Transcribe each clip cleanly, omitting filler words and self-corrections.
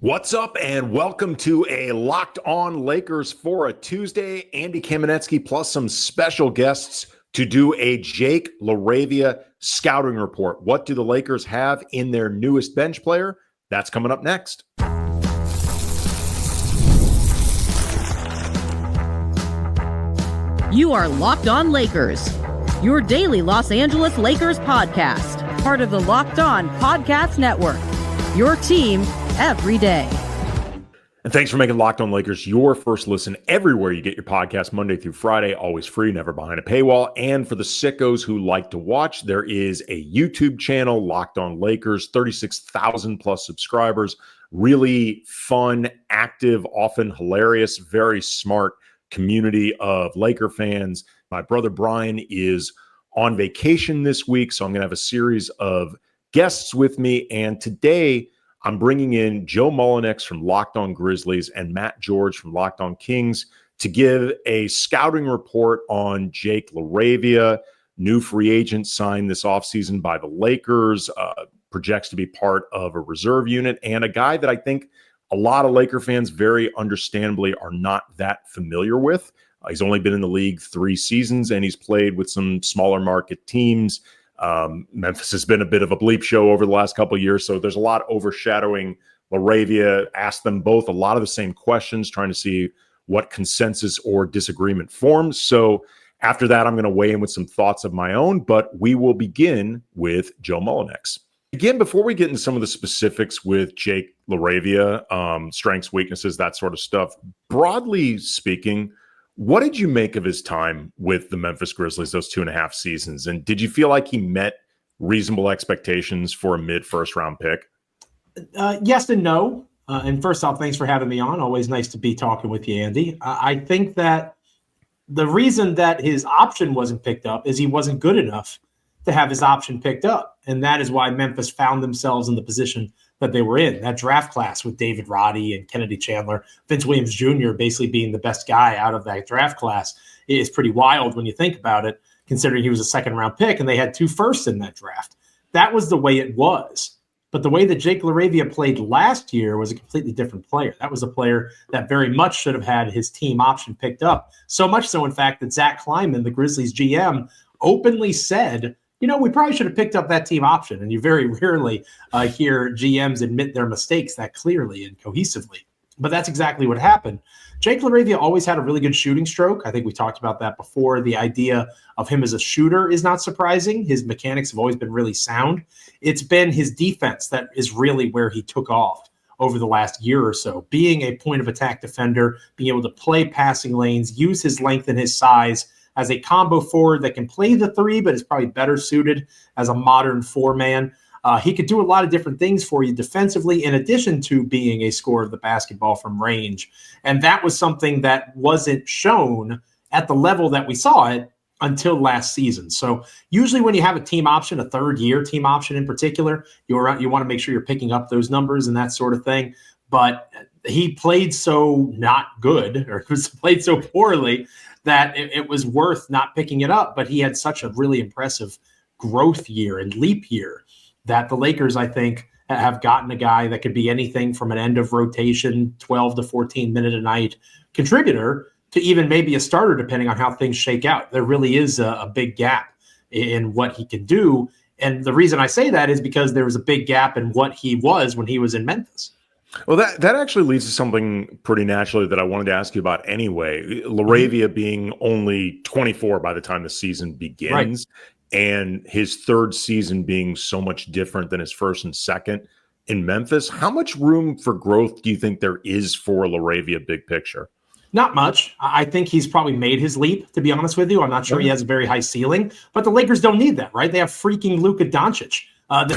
What's up, and welcome to a Locked On Lakers for a Tuesday. Andy Kamenetzky plus some special guests to do a Jake LaRavia scouting report. What do the Lakers have in their newest bench player? That's coming up next. You are Locked On Lakers, your daily Los Angeles Lakers podcast, part of the Locked On Podcast Network, your team every day. And thanks for making Locked On Lakers your first listen everywhere you get your podcast, Monday through Friday, always free, never behind a paywall. And for the sickos who like to watch, there is a YouTube channel, Locked On Lakers, 36,000 plus subscribers, really fun, active, often hilarious, very smart community of Laker fans. My brother Brian is on vacation this week, so I'm going to have a series of guests with me. And today, I'm bringing in Joe Mullinax from Locked On Grizzlies and Matt George from Locked On Kings to give a scouting report on Jake LaRavia, new free agent signed this offseason by the Lakers, projects to be part of a reserve unit, and a guy that I think a lot of Laker fans very understandably are not that familiar with. He's only been in the league 3 seasons, and he's played with some smaller market teams. Memphis has been a bit of a bleep show over the last couple of years, so there's a lot overshadowing LaRavia. Asked them both a lot of the same questions, trying to see what consensus or disagreement forms. So after that, I'm going to weigh in with some thoughts of my own, but we will begin with Joe Mullinax. Again, before we get into some of the specifics with Jake LaRavia, strengths, weaknesses, that sort of stuff, broadly speaking, what did you make of his time with the Memphis Grizzlies, those 2.5 seasons? And did you feel like he met reasonable expectations for a mid-first round pick? Yes and no. And first off, thanks for having me on. Always nice to be talking with you, Andy. I think that the reason that his option wasn't picked up is he wasn't good enough to have his option picked up. And that is why Memphis found themselves in the position that they were in. That draft class with David Roddy and Kennedy Chandler, Vince Williams Jr. basically being the best guy out of that draft class is pretty wild when you think about it, considering he was a second-round pick and they had 2 firsts in that draft. That was the way it was. But the way that Jake LaRavia played last year was a completely different player. That was a player that very much should have had his team option picked up. So much so, in fact, that Zach Kleiman, the Grizzlies GM, openly said, we probably should have picked up that team option. And you very rarely hear GMs admit their mistakes that clearly and cohesively. But that's exactly what happened. Jake LaRavia always had a really good shooting stroke. I think we talked about that before. The idea of him as a shooter is not surprising. His mechanics have always been really sound. It's been his defense that is really where he took off over the last year or so. Being a point of attack defender, being able to play passing lanes, use his length and his size as a combo forward that can play the 3, but is probably better suited as a modern 4-man. He could do a lot of different things for you defensively, in addition to being a scorer of the basketball from range. And that was something that wasn't shown at the level that we saw it until last season. So usually when you have a team option, a 3rd-year team option in particular, you want to make sure you're picking up those numbers and that sort of thing. But he played so not good, or played so poorly, that it was worth not picking it up. But he had such a really impressive growth year and leap year that the Lakers, I think, have gotten a guy that could be anything from an end of rotation, 12 to 14 minute a night contributor to even maybe a starter, depending on how things shake out. There really is a big gap in what he can do. And the reason I say that is because there was a big gap in what he was when he was in Memphis. Well, that actually leads to something pretty naturally that I wanted to ask you about anyway. LaRavia being only 24 by the time the season begins, right, and his 3rd season being so much different than his 1st and 2nd in Memphis. How much room for growth do you think there is for LaRavia big picture? Not much. I think he's probably made his leap, to be honest with you. I'm not sure he has a very high ceiling, but the Lakers don't need that, right? They have freaking Luka Doncic.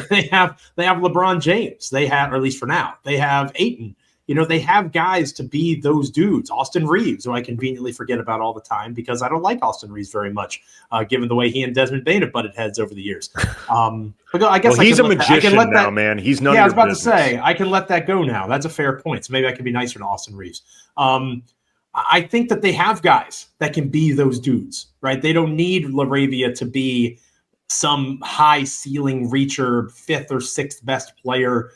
They have LeBron James. They have, or at least for now, they have Ayton. They have guys to be those dudes. Austin Reeves, who I conveniently forget about all the time because I don't like Austin Reeves very much, given the way he and Desmond Bane have butted heads over the years. But I guess he's a magician now, man. He's none of your business. I was about to say, I can let that go now. That's a fair point. So maybe I can be nicer to Austin Reeves. I think that they have guys that can be those dudes, right? They don't need LaRavia to be some high ceiling reacher, 5th or 6th best player.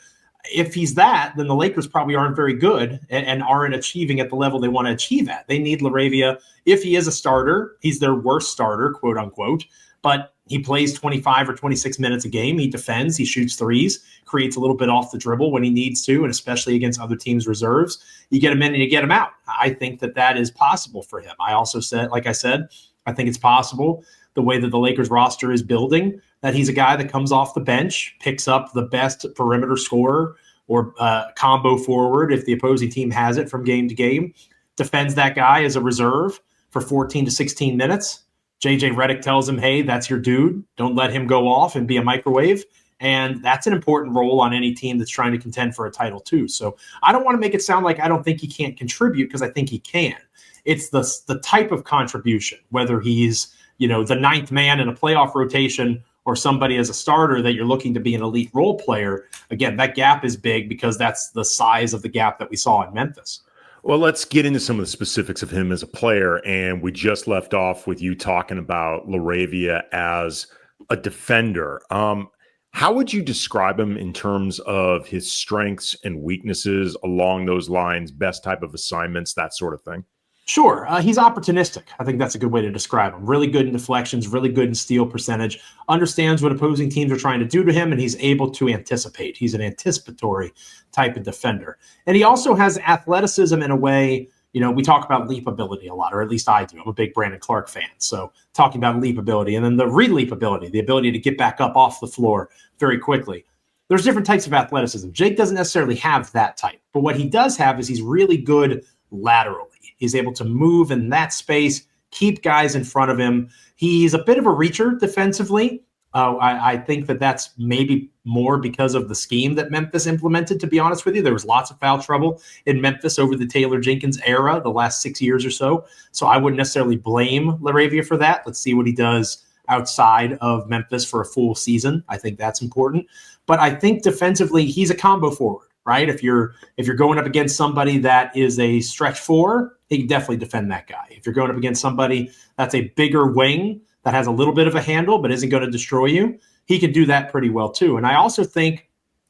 if he's that, then the Lakers probably aren't very good and aren't achieving at the level they want to achieve at. They need LaRavia. If he is a starter, he's their worst starter, quote unquote, but he plays 25 or 26 minutes a game. He defends, he shoots threes, creates a little bit off the dribble when he needs to, and especially against other teams' reserves. You get him in and you get him out. I think that is possible for him. I also said, like I said, I think it's possible the way that the Lakers roster is building, that he's a guy that comes off the bench, picks up the best perimeter scorer or combo forward if the opposing team has it from game to game, defends that guy as a reserve for 14 to 16 minutes. JJ Redick tells him, hey, that's your dude. Don't let him go off and be a microwave. And that's an important role on any team that's trying to contend for a title too. So I don't want to make it sound like I don't think he can't contribute, because I think he can. It's the type of contribution, whether he's, the ninth man in a playoff rotation or somebody as a starter that you're looking to be an elite role player. Again, that gap is big because that's the size of the gap that we saw in Memphis. Well, let's get into some of the specifics of him as a player. And we just left off with you talking about LaRavia as a defender. How would you describe him in terms of his strengths and weaknesses along those lines, best type of assignments, that sort of thing? Sure. He's opportunistic. I think that's a good way to describe him. Really good in deflections, really good in steal percentage, understands what opposing teams are trying to do to him, and he's able to anticipate. He's an anticipatory type of defender. And he also has athleticism in a way, we talk about leap ability a lot, or at least I do. I'm a big Brandon Clark fan. So talking about leap ability, and then the re-leap ability, the ability to get back up off the floor very quickly. There's different types of athleticism. Jake doesn't necessarily have that type, but what he does have is he's really good laterally. He's able to move in that space, keep guys in front of him. He's a bit of a reacher defensively. I think that's maybe more because of the scheme that Memphis implemented, to be honest with you. There was lots of foul trouble in Memphis over the Taylor Jenkins era, the last 6 years or so. So I wouldn't necessarily blame LaRavia for that. Let's see what he does outside of Memphis for a full season. I think that's important. But I think defensively, he's a combo forward, right? If you're going up against somebody that is a stretch four, he can definitely defend that guy. If you're going up against somebody that's a bigger wing that has a little bit of a handle but isn't going to destroy you, he can do that pretty well too. And I also think,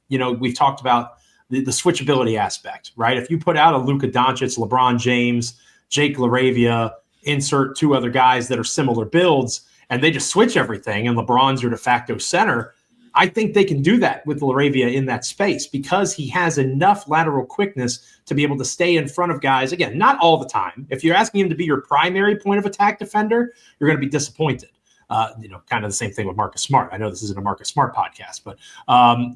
we've talked about the switchability aspect, right? If you put out a Luka Doncic, LeBron James, Jake LaRavia, insert two other guys that are similar builds, and they just switch everything, and LeBron's your de facto center, I think they can do that with LaRavia in that space because he has enough lateral quickness to be able to stay in front of guys. Again, not all the time. If you're asking him to be your primary point of attack defender, you're going to be disappointed. Kind of the same thing with Marcus Smart. I know this isn't a Marcus Smart podcast, but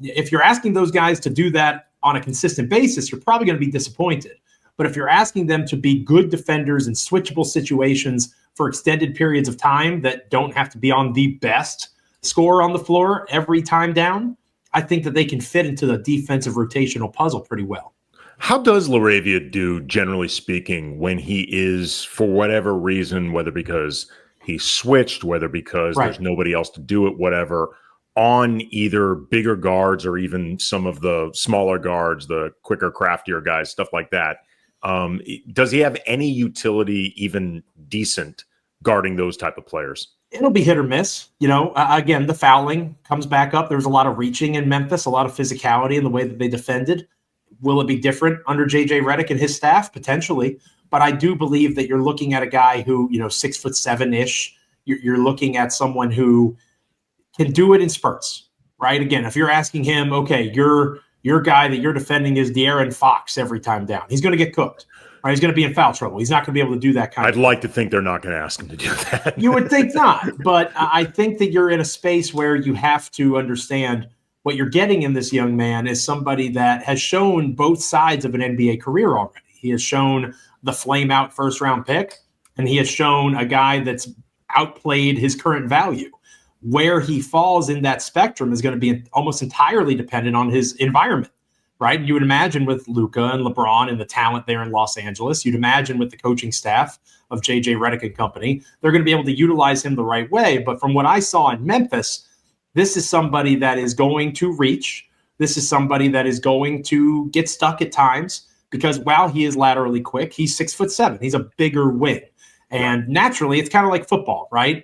if you're asking those guys to do that on a consistent basis, you're probably going to be disappointed. But if you're asking them to be good defenders in switchable situations for extended periods of time that don't have to be on the best score on the floor every time down, I think that they can fit into the defensive rotational puzzle pretty well. How does LaRavia do, generally speaking, when he is, for whatever reason, whether because he switched, whether because there's nobody else to do it, whatever, on either bigger guards or even some of the smaller guards, the quicker, craftier guys, stuff like that? Does he have any utility, even decent, guarding those type of players? It'll be hit or miss. Again, the fouling comes back up. There was a lot of reaching in Memphis, a lot of physicality in the way that they defended. Will it be different under JJ Redick and his staff? Potentially. But I do believe that you're looking at a guy who, 6'7" You're looking at someone who can do it in spurts, right? Again, if you're asking him, okay, your guy that you're defending is De'Aaron Fox every time down, he's going to get cooked. Right, he's going to be in foul trouble. He's not going to be able to do that kind of thing. I'd like to think they're not going to ask him to do that. You would think not, but I think that you're in a space where you have to understand what you're getting in this young man is somebody that has shown both sides of an NBA career already. He has shown the flame out first round pick, and he has shown a guy that's outplayed his current value. Where he falls in that spectrum is going to be almost entirely dependent on his environment. Right? You would imagine with Luka and LeBron and the talent there in Los Angeles, you'd imagine with the coaching staff of JJ Redick and company, they're going to be able to utilize him the right way. But from what I saw in Memphis, this is somebody that is going to reach. This is somebody that is going to get stuck at times because while he is laterally quick, he's 6'7". He's a bigger wing. And naturally, it's kind of like football, right?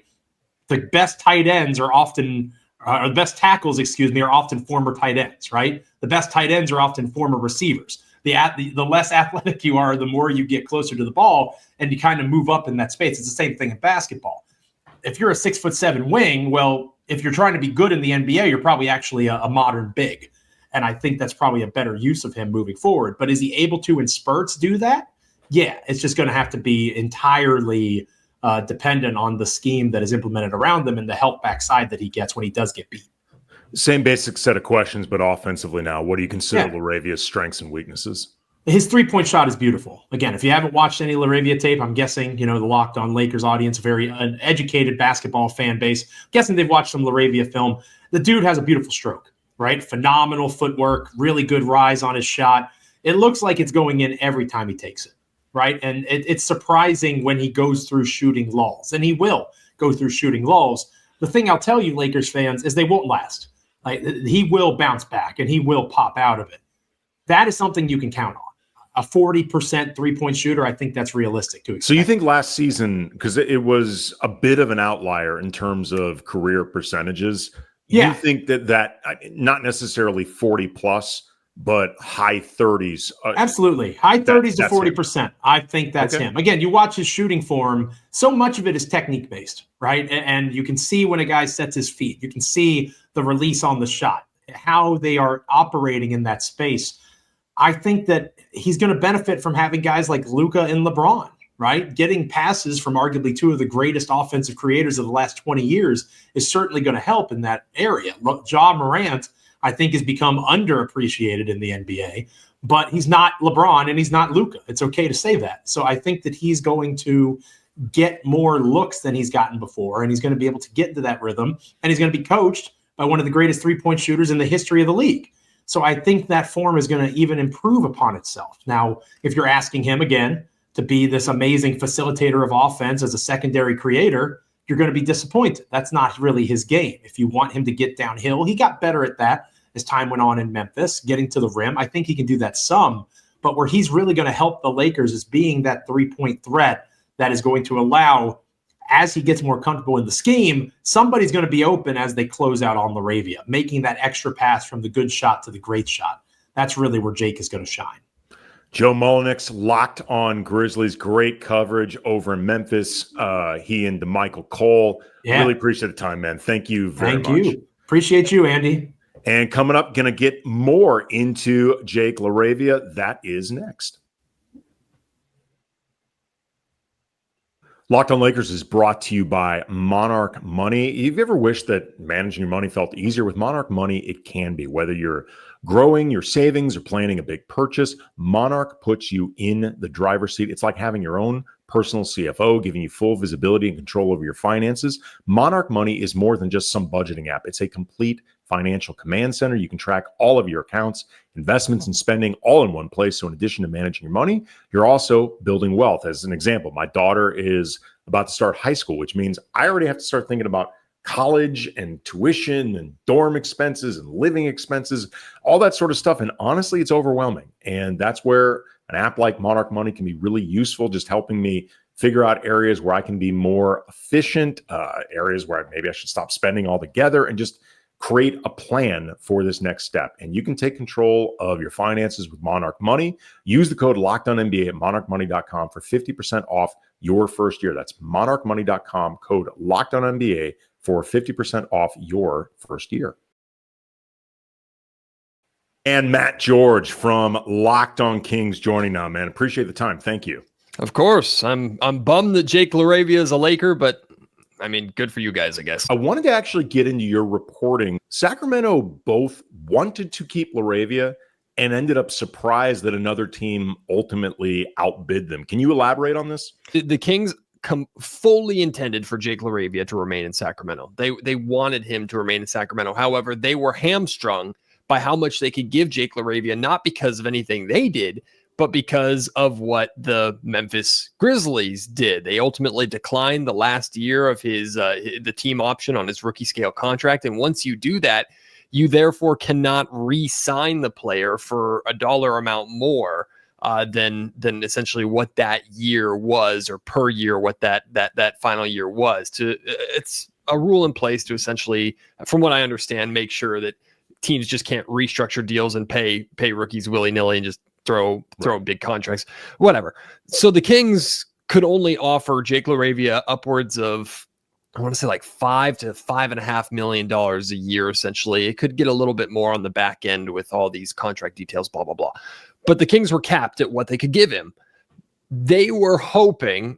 The best tight ends are often or the best tackles, are often former tight ends, right? The best tight ends are often former receivers. The less athletic you are, the more you get closer to the ball and you kind of move up in that space. It's the same thing in basketball. If you're a 6'7" wing, well, if you're trying to be good in the NBA, you're probably actually a modern big. And I think that's probably a better use of him moving forward. But is he able to, in spurts, do that? Yeah, it's just going to have to be entirely dependent on the scheme that is implemented around them and the help backside that he gets when he does get beat. Same basic set of questions, but offensively now, what do you consider LaRavia's strengths and weaknesses? His three-point shot is beautiful. Again, if you haven't watched any LaRavia tape, I'm guessing, the Locked On Lakers audience, a very educated basketball fan base, I'm guessing they've watched some LaRavia film. The dude has a beautiful stroke, right? Phenomenal footwork, really good rise on his shot. It looks like it's going in every time he takes it, right? And it's surprising when he goes through shooting lulls, and he will go through shooting lulls. The thing I'll tell you, Lakers fans, is they won't last. Like, he will bounce back, and he will pop out of it. That is something you can count on. A 40% three-point shooter, I think that's realistic to expect. So you think last season, because it was a bit of an outlier in terms of career percentages, you think that not necessarily 40 plus, but high 30s? Absolutely. High 30s to 40%. Him. I think that's him. Again, you watch his shooting form, so much of it is technique-based, right? And you can see when a guy sets his feet. You can see the release on the shot, how they are operating in that space. I think that he's going to benefit from having guys like Luka and LeBron, right? Getting passes from arguably two of the greatest offensive creators of the last 20 years is certainly going to help in that area. Ja Morant, I think, has become underappreciated in the NBA, but he's not LeBron and he's not Luka. It's okay to say that. So I think that he's going to get more looks than he's gotten before, and he's going to be able to get into that rhythm, and he's going to be coached by one of the greatest three-point shooters in the history of the league. So I think that form is going to even improve upon itself. Now, if you're asking him again to be this amazing facilitator of offense as a secondary creator, you're going to be disappointed. That's not really his game. If you want him to get downhill, he got better at that as time went on in Memphis, getting to the rim. I think he can do that some, but where he's really going to help the Lakers is being that three-point threat that is going to allow, as he gets more comfortable in the scheme, somebody's going to be open as they close out on LaRavia, making that extra pass from the good shot to the great shot. That's really where Jake is going to shine. Joe Mullinax, Locked On Grizzlies, great coverage over in Memphis. He and DeMichael Cole. Really appreciate the time, man. Thank you very much. Thank you. Appreciate you, Andy. And coming up, going to get more into Jake LaRavia. That is next. Locked On Lakers is brought to you by Monarch Money. You've ever wished that managing your money felt easier? With Monarch Money, it can be. Whether you're growing your savings or planning a big purchase, Monarch puts you in the driver's seat. It's like having your own personal CFO, giving you full visibility and control over your finances. Monarch Money is more than just some budgeting app. It's a complete financial command center. You can track all of your accounts, investments, and spending all in one place. So in addition to managing your money, you're also building wealth. As an example, my daughter is about to start high school, which means I already have to start thinking about college and tuition and dorm expenses and living expenses, all that sort of stuff. And honestly, it's overwhelming. And that's where an app like Monarch Money can be really useful, just helping me figure out areas where I can be more efficient, areas where maybe I should stop spending altogether, and just create a plan for this next step. And you can take control of your finances with Monarch Money. Use the code LOCKEDONNBA at monarchmoney.com for 50% off your first year. That's monarchmoney.com, code LOCKEDONNBA for 50% off your first year. And Matt George from Locked On Kings joining now, man. Appreciate the time. Thank you. Of course. I'm bummed that Jake LaRavia is a Laker, but I mean, good for you guys, I guess. I wanted to actually get into your reporting. Sacramento both wanted to keep LaRavia and ended up surprised that another team ultimately outbid them. Can you elaborate on this? The Kings fully intended for Jake LaRavia to remain in Sacramento. They wanted him to remain in Sacramento. However, they were hamstrung by how much they could give Jake LaRavia, not because of anything they did, but because of what the Memphis Grizzlies did. They ultimately declined the last year of his the team option on his rookie scale contract. And once you do that, you therefore cannot re-sign the player for a dollar amount more than essentially what that year was, or per year what that final year was. It's a rule in place to essentially, from what I understand, make sure that teams just can't restructure deals and pay rookies willy-nilly and just throw big contracts, whatever. So the Kings could only offer Jake LaRavia upwards of, I want to say like $5 to $5.5 million a year, essentially. It could get a little bit more on the back end with all these contract details, blah, blah, blah. But the Kings were capped at what they could give him. They were hoping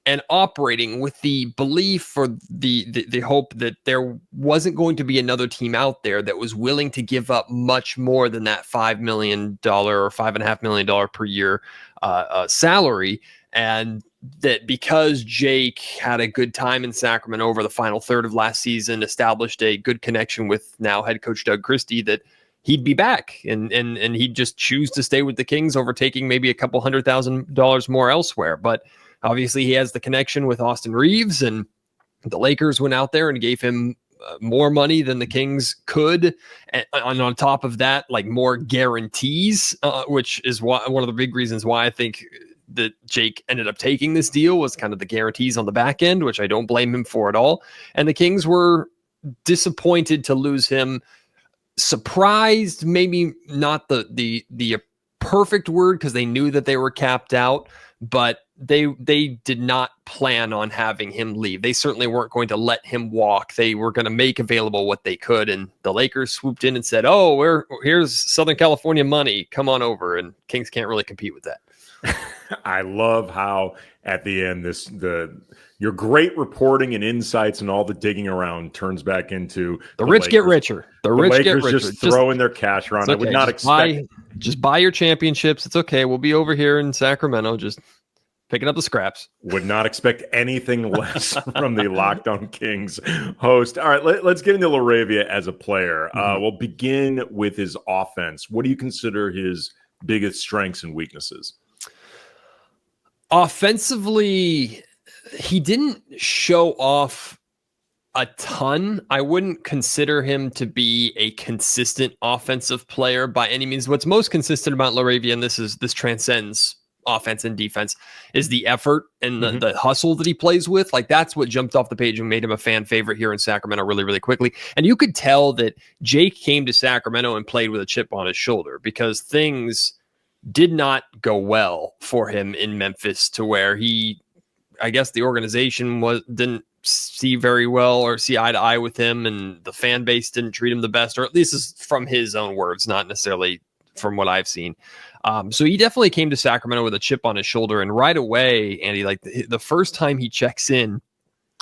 and operating with the belief or the hope that there wasn't going to be another team out there that was willing to give up much more than that $5 million or $5.5 million per year salary. And that because Jake had a good time in Sacramento over the final third of last season, established a good connection with now head coach Doug Christie, that he'd be back and he'd just choose to stay with the Kings over taking maybe a couple $100,000 more elsewhere. But obviously he has the connection with Austin Reeves, and the Lakers went out there and gave him more money than the Kings could. And on top of that, like more guarantees, which is one of the big reasons why I think that Jake ended up taking this deal, was kind of the guarantees on the back end, which I don't blame him for at all. And the Kings were disappointed to lose him. Surprised, maybe not the perfect word, because they knew that they were capped out, but they did not plan on having him leave. They certainly weren't going to let him walk. They were going to make available what they could, and the Lakers swooped in and said, "Oh, here's Southern California money. Come on over." And Kings can't really compete with that. I love how at the end your great reporting and insights and all the digging around turns back into the rich Lakers. Get richer. The rich Lakers get richer. just throwing their cash around. Okay. I would not expect. Just buy your championships. It's okay. We'll be over here in Sacramento, just picking up the scraps. Would not expect anything less from the Locked On Kings host. All right, let's get into LaRavia as a player. We'll begin with his offense. What do you consider his biggest strengths and weaknesses? Offensively, he didn't show off a ton. I wouldn't consider him to be a consistent offensive player by any means. What's most consistent about LaRavia, and this transcends offense and defense, is the effort and the hustle that he plays with. Like, that's what jumped off the page and made him a fan favorite here in Sacramento really, really quickly. And you could tell that Jake came to Sacramento and played with a chip on his shoulder, because things did not go well for him in Memphis, to where I guess the organization didn't see very well or see eye to eye with him, and the fan base didn't treat him the best, or at least is from his own words, not necessarily from what I've seen. So he definitely came to Sacramento with a chip on his shoulder, and right away, Andy, like the first time he checks in,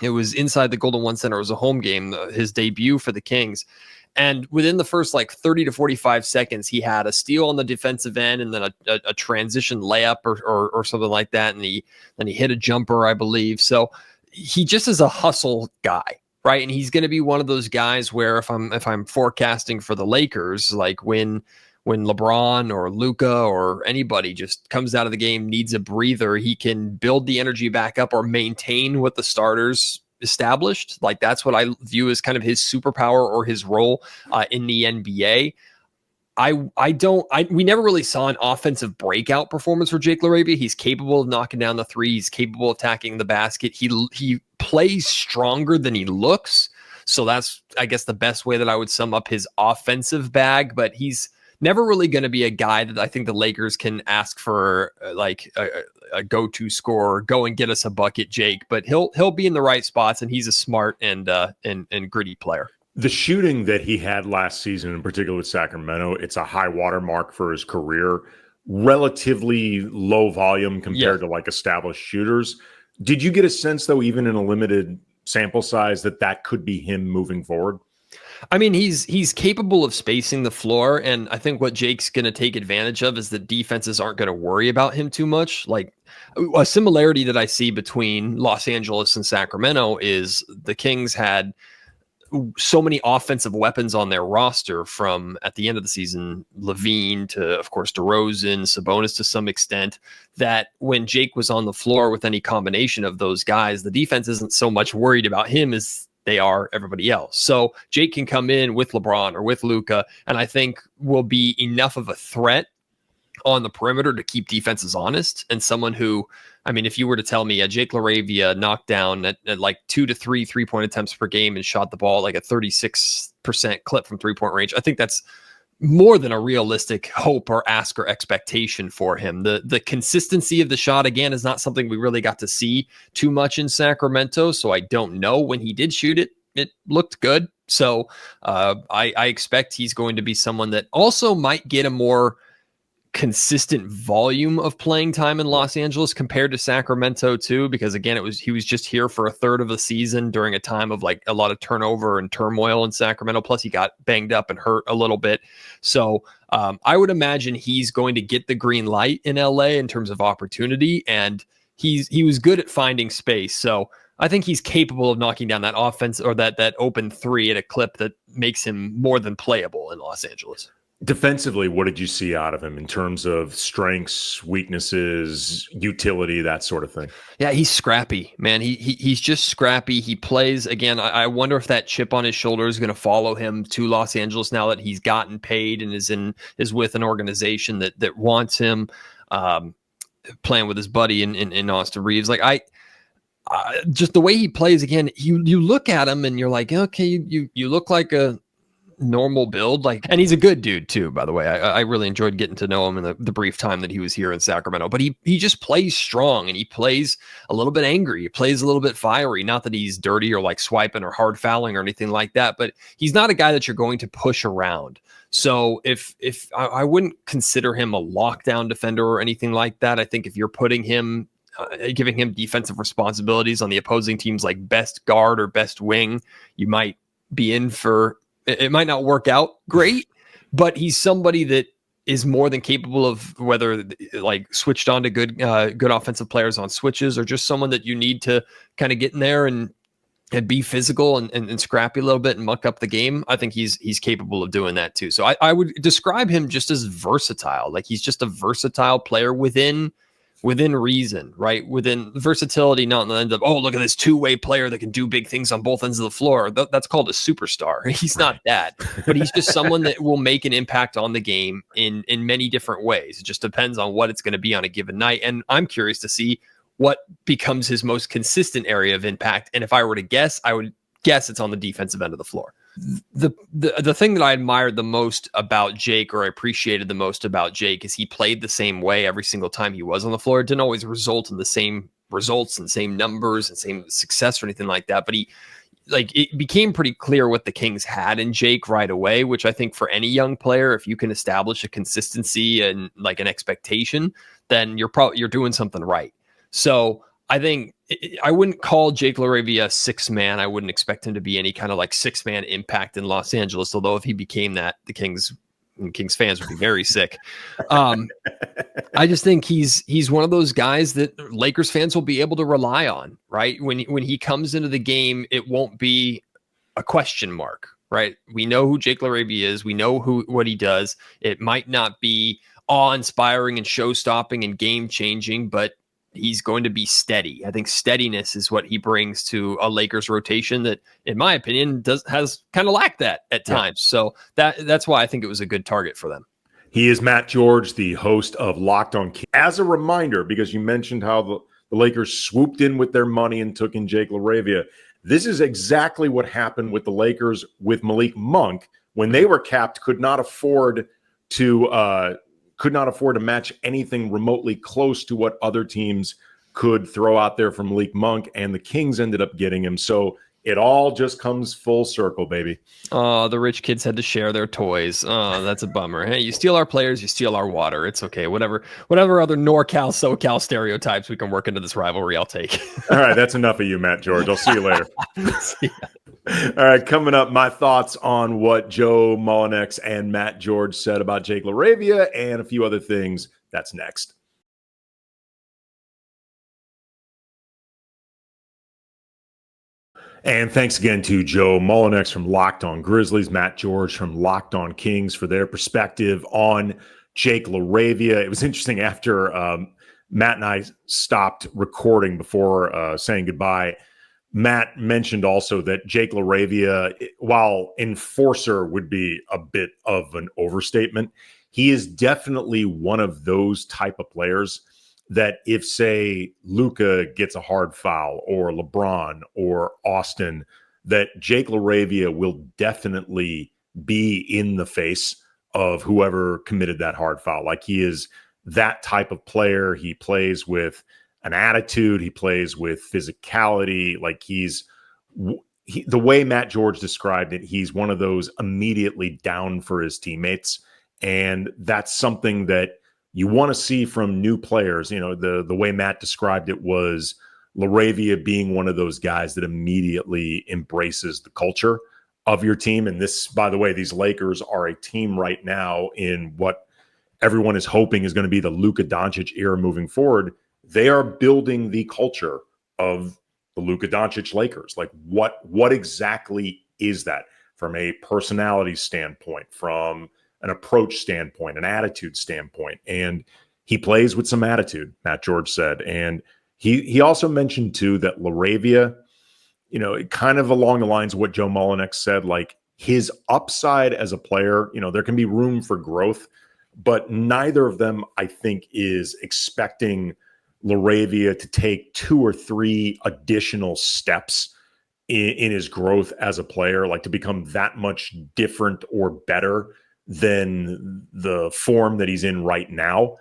it was inside the Golden One Center. It was a home game, his debut for the Kings. And within the first 30 to 45 seconds, he had a steal on the defensive end, and then a transition layup or something like that. And then he hit a jumper, I believe. So he just is a hustle guy, right? And he's going to be one of those guys where if I'm forecasting for the Lakers, like when LeBron or Luka or anybody just comes out of the game, needs a breather, he can build the energy back up or maintain what the starters established. Like, that's what I view as kind of his superpower or his role in the NBA. We never really saw an offensive breakout performance for Jake LaRavia. He's capable of knocking down the three. He's capable of attacking the basket. He plays stronger than he looks. So that's, I guess, the best way that I would sum up his offensive bag. But he's never really going to be a guy that I think the Lakers can ask for a go-to scorer, go and get us a bucket, Jake. But he'll be in the right spots, and he's a smart and gritty player. The shooting that he had last season, in particular with Sacramento, it's a high water mark for his career. Relatively low volume compared to established shooters. Did you get a sense, though, even in a limited sample size, that could be him moving forward? I mean, he's capable of spacing the floor, and I think what Jake's going to take advantage of is that defenses aren't going to worry about him too much. Like, a similarity that I see between Los Angeles and Sacramento is the Kings had so many offensive weapons on their roster, from at the end of the season, Levine to, of course, DeRozan, Sabonis to some extent, that when Jake was on the floor with any combination of those guys, the defense isn't so much worried about him as they are everybody else. So Jake can come in with LeBron or with Luka, and I think will be enough of a threat on the perimeter to keep defenses honest, and someone who, I mean, if you were to tell me Jake LaRavia knocked down at like 2 to 3 3-point attempts per game and shot the ball like a 36% clip from 3-point range, I think that's more than a realistic hope or ask or expectation for him. The consistency of the shot, again, is not something we really got to see too much in Sacramento, so I don't know. When he did shoot it, it looked good. So I expect he's going to be someone that also might get a more consistent volume of playing time in Los Angeles compared to Sacramento too, because again, he was just here for a third of the season during a time of like a lot of turnover and turmoil in Sacramento. Plus he got banged up and hurt a little bit. So I would imagine he's going to get the green light in LA in terms of opportunity, and he was good at finding space. So I think he's capable of knocking down that offense or that open three at a clip that makes him more than playable in Los Angeles. Defensively, what did you see out of him in terms of strengths, weaknesses, utility, that sort of thing? Yeah, he's scrappy, man. He's just scrappy. He plays, again, I wonder if that chip on his shoulder is going to follow him to Los Angeles now that he's gotten paid and is with an organization that wants him, playing with his buddy in Austin Reeves. Like just the way he plays, again, you look at him and you're like, okay, you look like a normal build, like, and he's a good dude too, by the way. I really enjoyed getting to know him in the brief time that he was here in Sacramento, but he just plays strong, and he plays a little bit angry. He plays a little bit fiery. Not that he's dirty or like swiping or hard fouling or anything like that, but he's not a guy that you're going to push around. So if I wouldn't consider him a lockdown defender or anything like that. I think if you're putting him giving him defensive responsibilities on the opposing team's like best guard or best wing, you might be in for, it might not work out great, but he's somebody that is more than capable of, whether like switched on to good offensive players on switches, or just someone that you need to kind of get in there and be physical and scrappy a little bit and muck up the game. I think he's capable of doing that too. So I would describe him just as versatile. Like, he's just a versatile player within reason, right? Within versatility, not in the end of, oh, look at this two-way player that can do big things on both ends of the floor. That's called a superstar. He's not that, but he's just someone that will make an impact on the game in many different ways. It just depends on what it's going to be on a given night. And I'm curious to see what becomes his most consistent area of impact. And if I were to guess, I would guess it's on the defensive end of the floor. The thing that I admired the most about Jake, or I appreciated the most about Jake, is he played the same way every single time he was on the floor. It didn't always result in the same results and same numbers and same success or anything like that, but it became pretty clear what the Kings had in Jake right away, which I think for any young player, if you can establish a consistency and like an expectation, then you're doing something right. So I think I wouldn't call Jake LaRavia a six man. I wouldn't expect him to be any kind of like 6-man impact in Los Angeles. Although if he became that, the Kings fans would be very sick. I just think he's one of those guys that Lakers fans will be able to rely on, right? When he comes into the game, it won't be a question mark, right? We know who Jake LaRavia is. We know what he does. It might not be awe-inspiring and show-stopping and game-changing, but he's going to be steady. I think steadiness is what he brings to a Lakers rotation that, in my opinion, has kind of lacked that at times. So that's why I think it was a good target for them. He is Matt George, the host of Locked On Kings. As a reminder, because you mentioned how the Lakers swooped in with their money and took in Jake LaRavia, this is exactly what happened with the Lakers with Malik Monk when they were capped, could not afford to match anything remotely close to what other teams could throw out there for Malik Monk, and the Kings ended up getting him. So it all just comes full circle, baby. Oh, the rich kids had to share their toys. Oh, that's a bummer. Hey, you steal our players, you steal our water. It's okay. Whatever other NorCal, SoCal stereotypes we can work into this rivalry, I'll take. All right, that's enough of you, Matt George. I'll see you later. See ya. All right, coming up, my thoughts on what Joe Mullinax and Matt George said about Jake LaRavia and a few other things. That's next. And thanks again to Joe Mullinax from Locked On Grizzlies, Matt George from Locked On Kings for their perspective on Jake LaRavia. It was interesting after Matt and I stopped recording before saying goodbye. Matt mentioned also that Jake LaRavia, while enforcer would be a bit of an overstatement, he is definitely one of those type of players that if, say, Luka gets a hard foul or LeBron or Austin, that Jake LaRavia will definitely be in the face of whoever committed that hard foul. Like, he is that type of player. He plays with an attitude. He plays with physicality. Like, the way Matt George described it, he's one of those immediately down for his teammates. And that's something that you want to see from new players. You know, the way Matt described it was LaRavia being one of those guys that immediately embraces the culture of your team. And this, by the way, these Lakers are a team right now in what everyone is hoping is going to be the Luka Doncic era moving forward. They are building the culture of the Luka Doncic Lakers. Like, what exactly is that from a personality standpoint, from an approach standpoint, an attitude standpoint? And he plays with some attitude, Matt George said. And he also mentioned too that LaRavia, you know, kind of along the lines of what Joe Mullinax said, like, his upside as a player, you know, there can be room for growth, but neither of them, I think, is expecting LaRavia to take 2 or 3 additional steps in his growth as a player, like to become that much different or better than the form that he's in right now.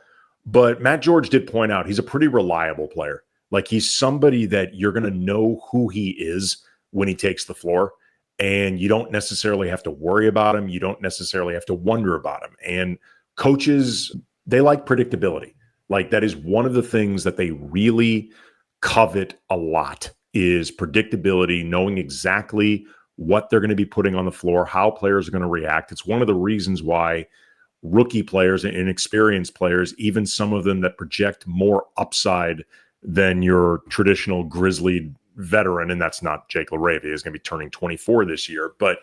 But Matt George did point out he's a pretty reliable player. Like, he's somebody that you're going to know who he is when he takes the floor, and you don't necessarily have to worry about him. You don't necessarily have to wonder about him. And coaches, they like predictability. Like, that is one of the things that they really covet a lot, is predictability, knowing exactly what they're going to be putting on the floor, how players are going to react. It's one of the reasons why rookie players and inexperienced players, even some of them that project more upside than your traditional Grizzly veteran, and that's not Jake LaRavia, is going to be turning 24 this year, but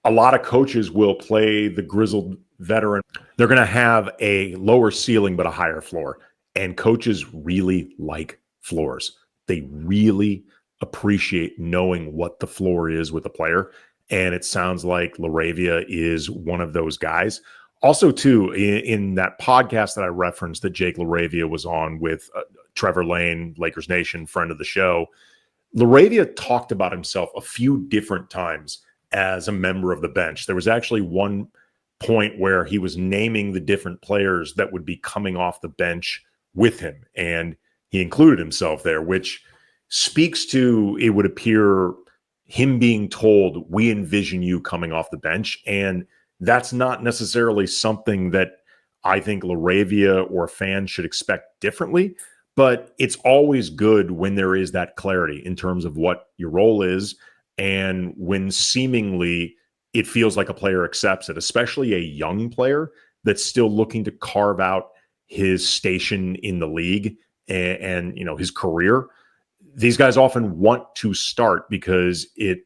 a lot of coaches will play the grizzled veteran. They're going to have a lower ceiling but a higher floor, and coaches really like floors. They really appreciate knowing what the floor is with a player, and it sounds like LaRavia is one of those guys. Also, too, in that podcast that I referenced that Jake LaRavia was on with Trevor Lane, Lakers Nation, friend of the show, LaRavia talked about himself a few different times as a member of the bench. There was actually one point where he was naming the different players that would be coming off the bench with him, and he included himself there, which speaks to, it would appear, him being told, we envision you coming off the bench. And that's not necessarily something that I think LaRavia or fans should expect differently, but it's always good when there is that clarity in terms of what your role is, and when seemingly it feels like a player accepts it, especially a young player that's still looking to carve out his station in the league and you know, his career. These guys often want to start because it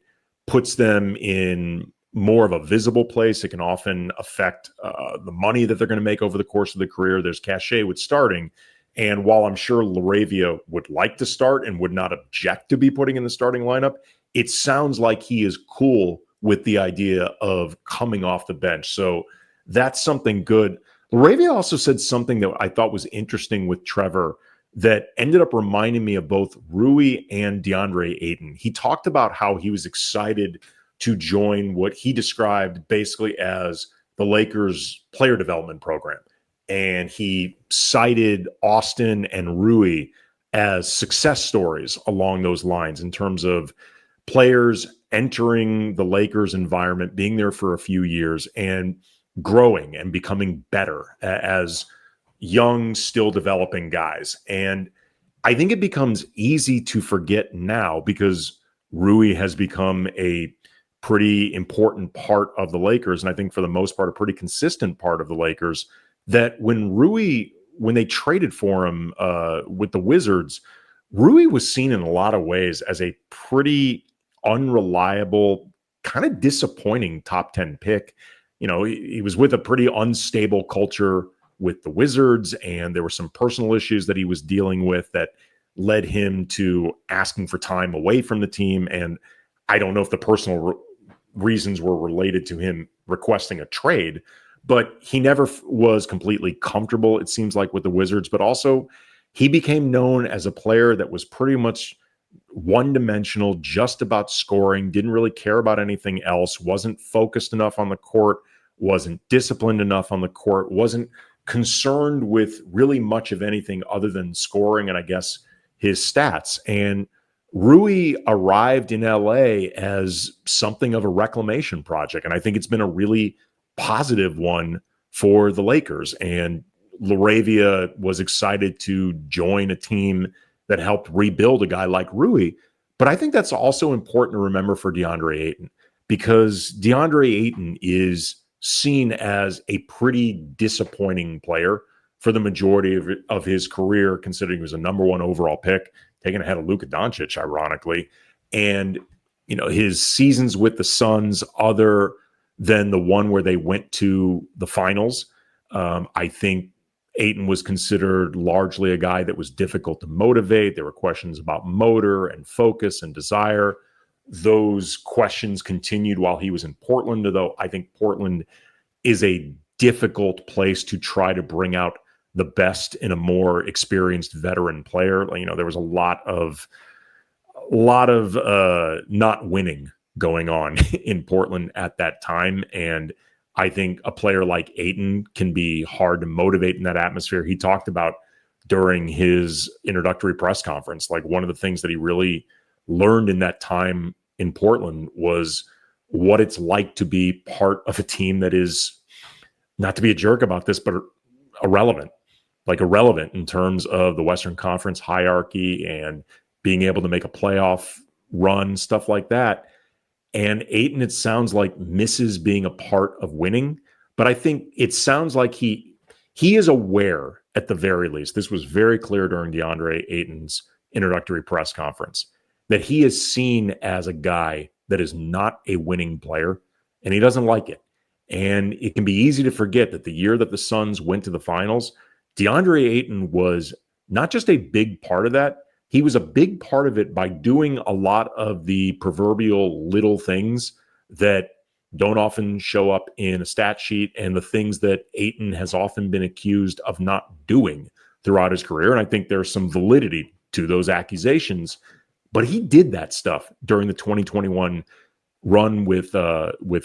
puts them in more of a visible place. It can often affect the money that they're going to make over the course of the career. There's cachet with starting. And while I'm sure LaRavia would like to start and would not object to be putting in the starting lineup, it sounds like he is cool with the idea of coming off the bench. So that's something good. LaRavia also said something that I thought was interesting with Trevor that ended up reminding me of both Rui and Deandre Ayton. He talked about how he was excited to join what he described basically as the Lakers player development program. And he cited Austin and Rui as success stories along those lines in terms of players entering the Lakers environment, being there for a few years and growing and becoming better as young, still developing guys. And I think it becomes easy to forget now because Rui has become a pretty important part of the Lakers, and I think for the most part a pretty consistent part of the Lakers, that when they traded for him with the Wizards, Rui was seen in a lot of ways as a pretty unreliable, kind of disappointing top 10 pick. You know, he was with a pretty unstable culture with the Wizards, and there were some personal issues that he was dealing with that led him to asking for time away from the team. And I don't know if the personal reasons were related to him requesting a trade, but he never was completely comfortable, it seems like, with the Wizards. But also, he became known as a player that was pretty much one-dimensional, just about scoring, didn't really care about anything else, wasn't focused enough on the court, wasn't disciplined enough on the court, wasn't concerned with really much of anything other than scoring and I guess his stats. And Rui arrived in LA as something of a reclamation project. And I think it's been a really positive one for the Lakers. And LaRavia was excited to join a team that helped rebuild a guy like Rui. But I think that's also important to remember for DeAndre Ayton, because DeAndre Ayton is seen as a pretty disappointing player for the majority of his career, considering he was a number 1 overall pick, taken ahead of Luka Doncic, ironically. And, you know, his seasons with the Suns, other than the one where they went to the finals, I think Ayton was considered largely a guy that was difficult to motivate. There were questions about motor and focus and desire. Those questions continued while he was in Portland, though I think Portland is a difficult place to try to bring out the best in a more experienced veteran player. You know, there was a lot of not winning going on in Portland at that time. And I think a player like Ayton can be hard to motivate in that atmosphere. He talked about during his introductory press conference, like one of the things that he really learned in that time in Portland was what it's like to be part of a team that is, not to be a jerk about this, but irrelevant in terms of the Western Conference hierarchy and being able to make a playoff run, stuff like that. And Ayton, it sounds like, misses being a part of winning. But I think it sounds like he is aware, at the very least, this was very clear during DeAndre Ayton's introductory press conference, that he is seen as a guy that is not a winning player, and he doesn't like it. And it can be easy to forget that the year that the Suns went to the finals, DeAndre Ayton was not just a big part of that, he was a big part of it by doing a lot of the proverbial little things that don't often show up in a stat sheet, and the things that Ayton has often been accused of not doing throughout his career. And I think there's some validity to those accusations, but he did that stuff during the 2021 run with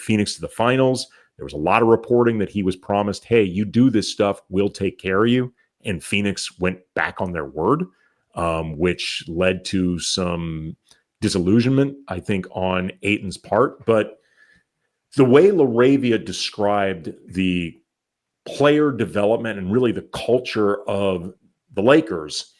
Phoenix to the finals. There was a lot of reporting that he was promised, hey, you do this stuff, we'll take care of you. And Phoenix went back on their word, which led to some disillusionment, I think, on Ayton's part. But the way LaRavia described the player development and really the culture of the Lakers,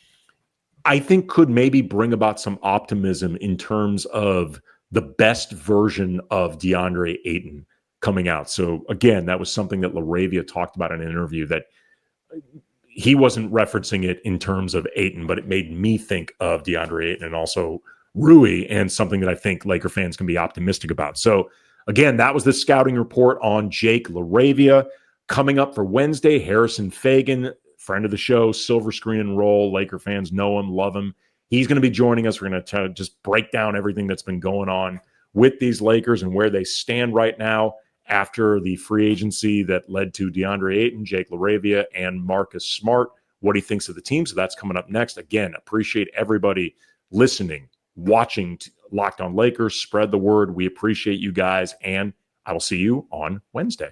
I think could maybe bring about some optimism in terms of the best version of DeAndre Ayton coming out. So again, that was something that LaRavia talked about in an interview, that he wasn't referencing it in terms of Ayton, but it made me think of DeAndre Ayton and also Rui, and something that I think Laker fans can be optimistic about. So again, that was the scouting report on Jake LaRavia. Coming up for Wednesday, Harrison Fagan, friend of the show, Silver Screen and Roll. Laker fans know him, love him. He's going to be joining us. We're going to just break down everything that's been going on with these Lakers and where they stand right now after the free agency that led to DeAndre Ayton, Jake LaRavia, and Marcus Smart, what he thinks of the team. So that's coming up next. Again, appreciate everybody listening, watching Locked On Lakers. Spread the word. We appreciate you guys, and I will see you on Wednesday.